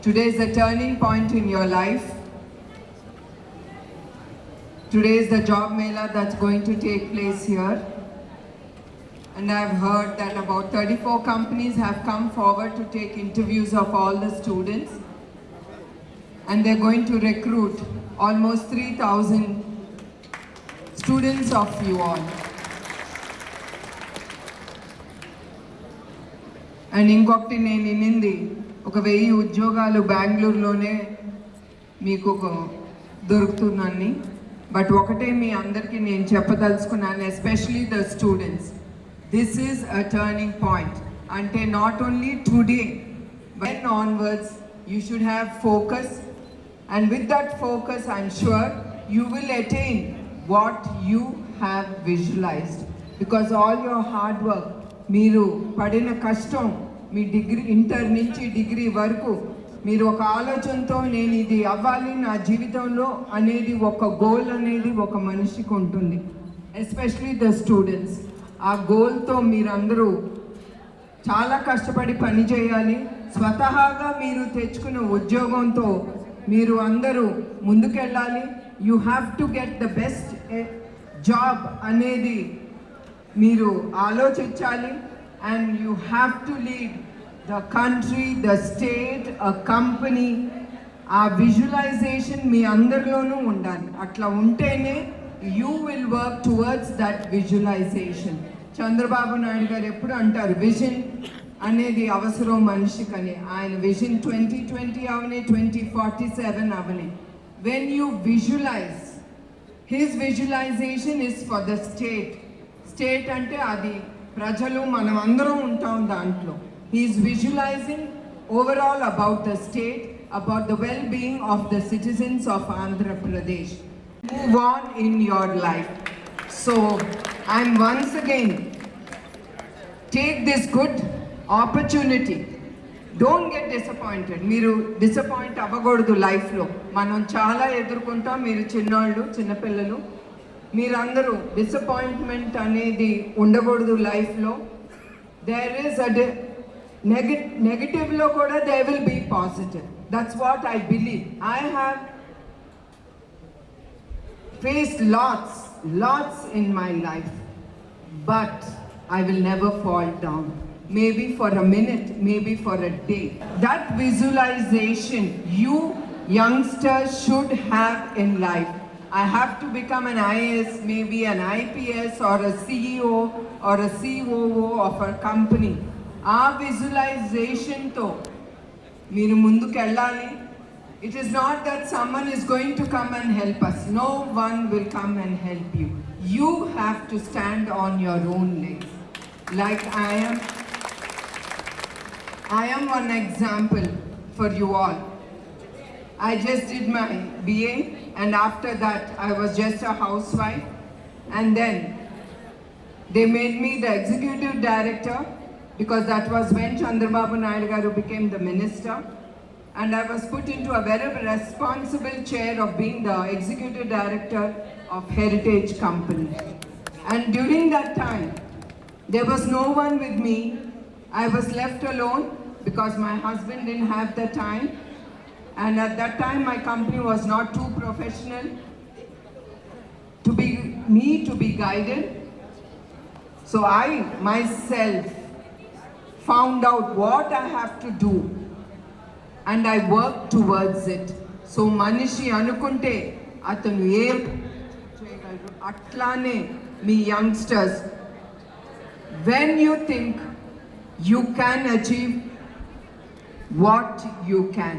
Today is a turning point in your life. Today is the job mela that's going to take place here. And I've heard that about 34 companies have come forward to take interviews of all the students. And they're going to recruit almost 3,000 students of you all. And ఇంకొకటి నేను వినింది 1,000 ఉద్యోగాలు బెంగళూరులోనే మీకు దొరుకుతుందని. But ఒకటే మీ అందరికీ నేను చెప్పదలుచుకున్నాను, especially the students, this is a turning point. అంటే not only today but onwards you should have focus, and with that focus I'm sure you will attain what you have visualised. Because all your hard work, మీరు పడిన కష్టం, మీ degree inter నుంచి degree వరకు మీరు ఒక ఆలోచనతో నేను ఇది అవ్వాలి నా జీవితంలో అనేది ఒక గోల్ అనేది ఒక మనిషికి ఉంటుంది, ఎస్పెషలీ ద స్టూడెంట్స్. ఆ గోల్తో మీరందరూ చాలా కష్టపడి పని చేయాలి. స్వతహాగా మీరు తెచ్చుకున్న ఉద్యోగంతో మీరు అందరూ ముందుకెళ్ళాలి. You have to get the best job అనేది మీరు ఆలోచించాలి. And you have to lead the country, the state, a company. ఆ విజువలైజేషన్ మీ అందరిలోనూ ఉండాలి. అట్లా ఉంటేనే you will work towards that visualization. Chandrababu Naidu గారు ఎప్పుడు అంటారు విజన్ అనేది అవసరం మనిషికని. ఆయన vision 2020 Avani 2047 Avani. When you visualize, his visualization is for the state. State అంటే అది ప్రజలు మనం అందరం ఉంటాం దాంట్లో. He's visualising overall about the state, about the well being of the citizens of Andhra Pradesh. Move on in your life. So I'm once again take this good opportunity. Don't get disappointed. మీరు disappoint అవ్వకూడదు లైఫ్లో. మనం చాలా ఎదుర్కొంటాం. మీరు చిన్నవాళ్ళు, చిన్నపిల్లలు, మీరందరూ disappointment అనేది ఉండకూడదు లైఫ్లో. దేర్ ఈస్ అ నెగటివ్లో కూడా there will be positive. That's what I believe. I have faced lots in my life, but I will never fall down. Maybe for a minute, maybe for a day. That visualization you youngsters should have in life. I have to become an IAS, maybe an IPS or a CEO or a COO of a company. Aa visualization to meeru munduku ellali. It is not that someone is going to come and help us. No one will come and help you. You have to stand on your own legs. Like I am one example for you all. I just did my BA, and after that I was just a housewife, and then they made me the executive director, because that was when Chandrababu Naidu garu became the minister, and I was put into a very responsible chair of being the executive director of Heritage Company. And during that time there was no one with me. I was left alone because my husband didn't have the time. And at that time, my company was not too professional to be guided. So I myself found out what I have to do, and I worked towards it. So manishi anukunte atanu em cheyagalaru. Atlane me youngsters, when you think you can achieve what you can,